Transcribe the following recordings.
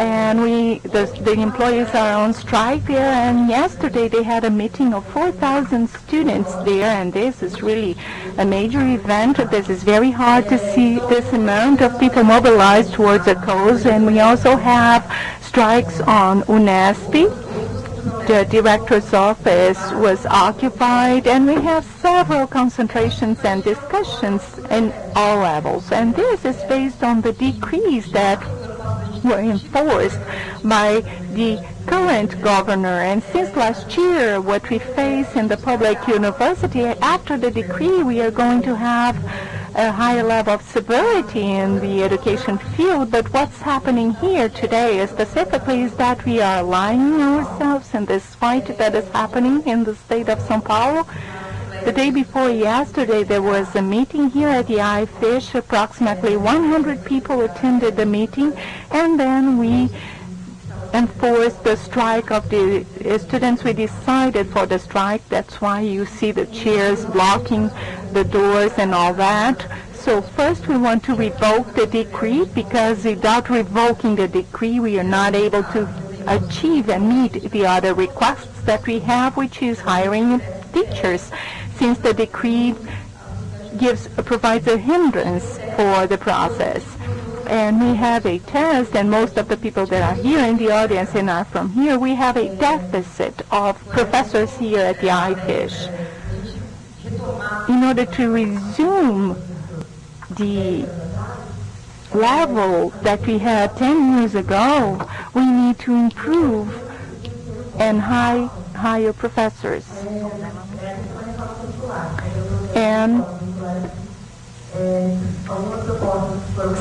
and the employees are on strike there, and yesterday they had a meeting of 4,000 students there, and this is really a major event. This is very hard to see this amount of people mobilized towards a cause, and we also have strikes on UNESP. The director's office was occupied, and we have several concentrations and discussions in all levels, and this is based on the decrees that were enforced by the current governor. And since last year, what we face in the public university, after the decree, we are going to have a higher level of severity in the education field. But what's happening here today specifically is that we are aligning ourselves in this fight that is happening in the state of São Paulo. The day before yesterday, there was a meeting here at the iFish. Approximately 100 people attended the meeting, and then we enforced the strike of the students. We decided for the strike. That's why you see the chairs blocking the doors and all that. So first we want to revoke the decree, because without revoking the decree, we are not able to achieve and meet the other requests that we have, which is hiring teachers, since the decree provides a hindrance for the process. And we have a test, and most of the people that are here in the audience and are from here, we have a deficit of professors here at the iFish. In order to resume the level that we had 10 years ago, we need to improve and hire professors. And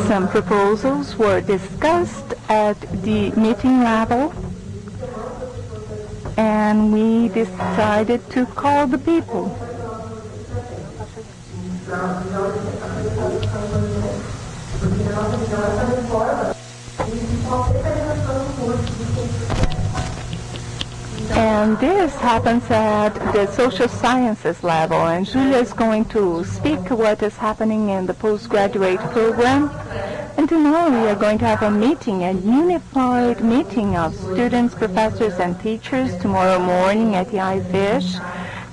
some proposals were discussed at the meeting level, and we decided to call the people. And this happens at the social sciences level, and Julia is going to speak what is happening in the postgraduate program. And tomorrow we are going to have a meeting, a unified meeting of students, professors, and teachers tomorrow morning at the iFish,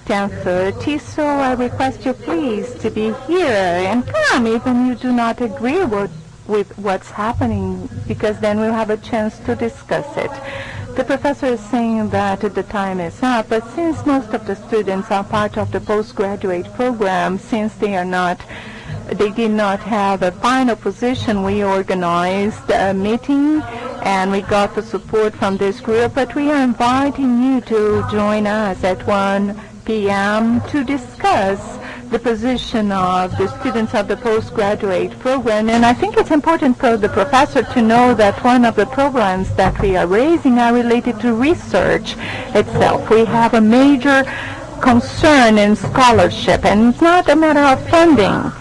10:30. So I request you please to be here and come, even you do not agree with what's happening, because then we'll have a chance to discuss it. The professor is saying that the time is up, but since most of the students are part of the postgraduate program, since they did not have a final position, we organized a meeting and we got the support from this group, but we are inviting you to join us at 1 p.m. to discuss the position of the students of the postgraduate program. And I think it's important for the professor to know that one of the programs that we are raising are related to research itself. We have a major concern in scholarship, and it's not a matter of funding,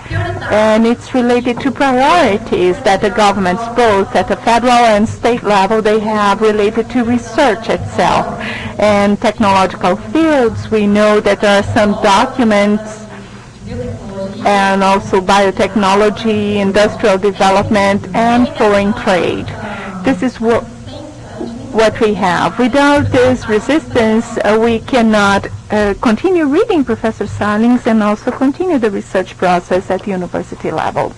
and it's related to priorities that the governments, both at the federal and state level, they have related to research itself. And technological fields, we know that there are some documents, and also biotechnology, industrial development, and foreign trade. This is what we have. Without this resistance, we cannot continue reading Professor Sahlins and also continue the research process at the university level.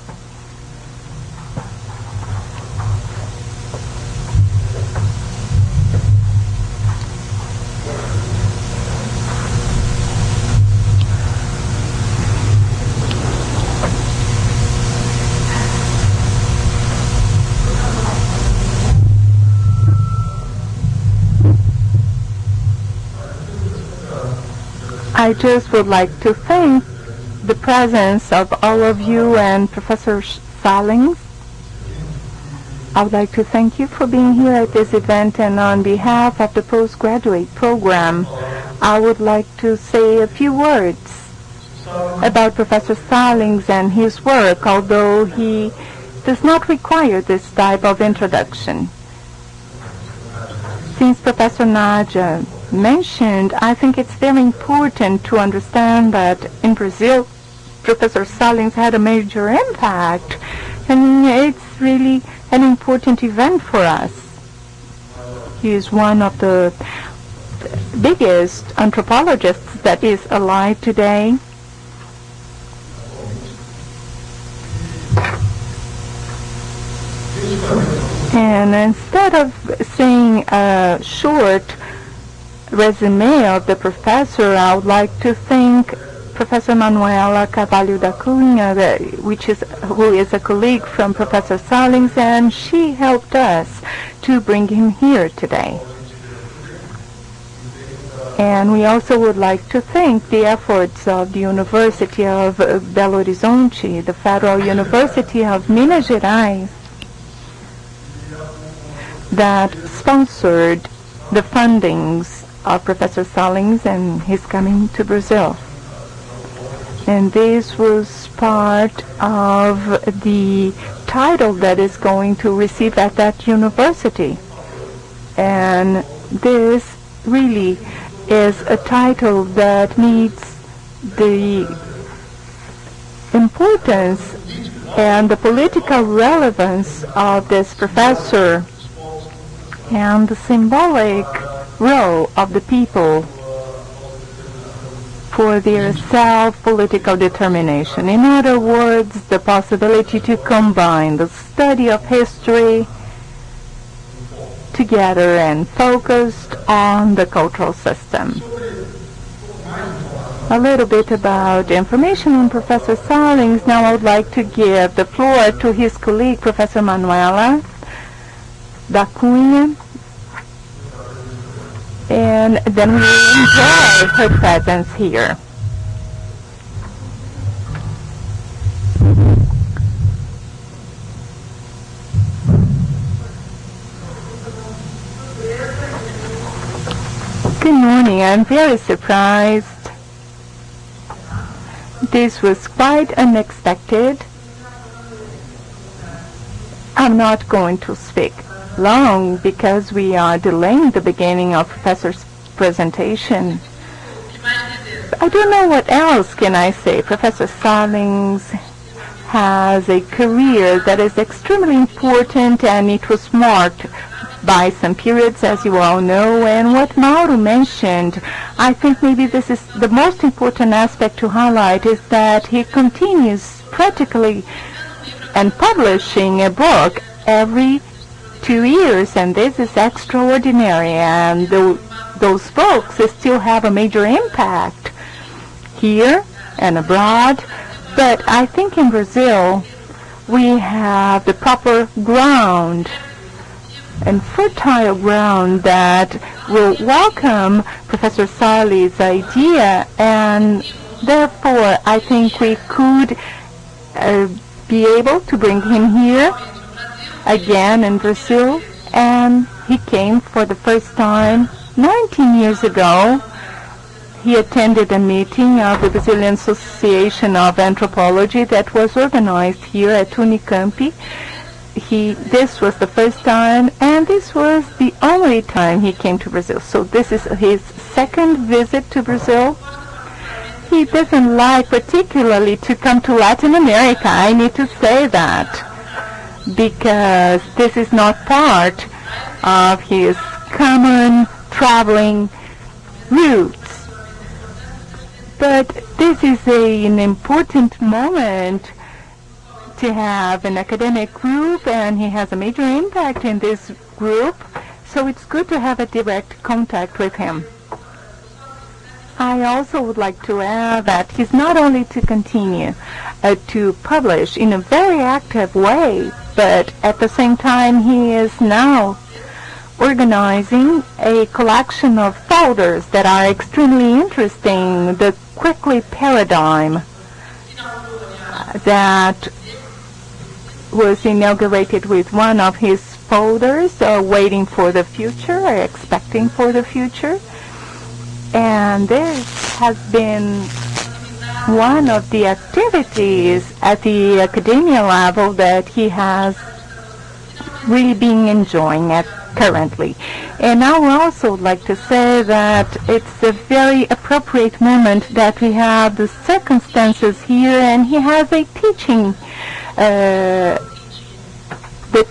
I just would like to thank the presence of all of you and Professor Sahlins. I would like to thank you for being here at this event, and on behalf of the postgraduate program, I would like to say a few words about Professor Sahlins and his work, although he does not require this type of introduction. Since Professor Nadia mentioned, I think it's very important to understand that in Brazil, Professor Sahlins had a major impact, and it's really an important event for us. He is one of the biggest anthropologists that is alive today. And instead of saying a short resume of the professor, I would like to thank Professor Manuela Carvalho da Cunha, who is a colleague from Professor Sahlins, and she helped us to bring him here today. And we also would like to thank the efforts of the University of Belo Horizonte, the Federal University of Minas Gerais, that sponsored the fundings of Professor Sahlins and his coming to Brazil. And this was part of the title that is going to receive at that university. And this really is a title that meets the importance and the political relevance of this professor and the symbolic role of the people for their self-political determination. In other words, the possibility to combine the study of history together and focused on the cultural system. A little bit about information on Professor Sahlins. Now I would like to give the floor to his colleague, Professor Manuela da Cunha, and then we will enjoy her presence here. Good morning. I'm very surprised. This was quite unexpected. I'm not going to speak long because we are delaying the beginning of Professor's presentation. I don't know what else can I say. Professor Sahlins has a career that is extremely important, and it was marked by some periods, as you all know. And what Mauro mentioned, I think maybe this is the most important aspect to highlight, is that he continues practically and publishing a book every 2 years, and this is extraordinary. And those books still have a major impact here and abroad. But I think in Brazil we have the proper ground and fertile ground that will welcome Professor Sahlins' idea, and therefore I think we could be able to bring him here again in Brazil. And he came for the first time 19 years ago. He attended a meeting of the Brazilian Association of Anthropology that was organized here at UNICAMP. This was the first time, and this was the only time he came to Brazil. So this is his second visit to Brazil. He doesn't like particularly to come to Latin America, I need to say that, because this is not part of his common traveling routes. But this is an important moment to have an academic group, and he has a major impact in this group, so it's good to have a direct contact with him. I also would like to add that he's not only to continue to publish in a very active way, but at the same time he is now organizing a collection of folders that are extremely interesting. The Quickly paradigm that was inaugurated with one of his folders, Waiting for the Future, or Expecting for the Future. And this has been one of the activities at the academia level that he has really been enjoying currently. And I would also like to say that it's a very appropriate moment that we have the circumstances here, and he has a teaching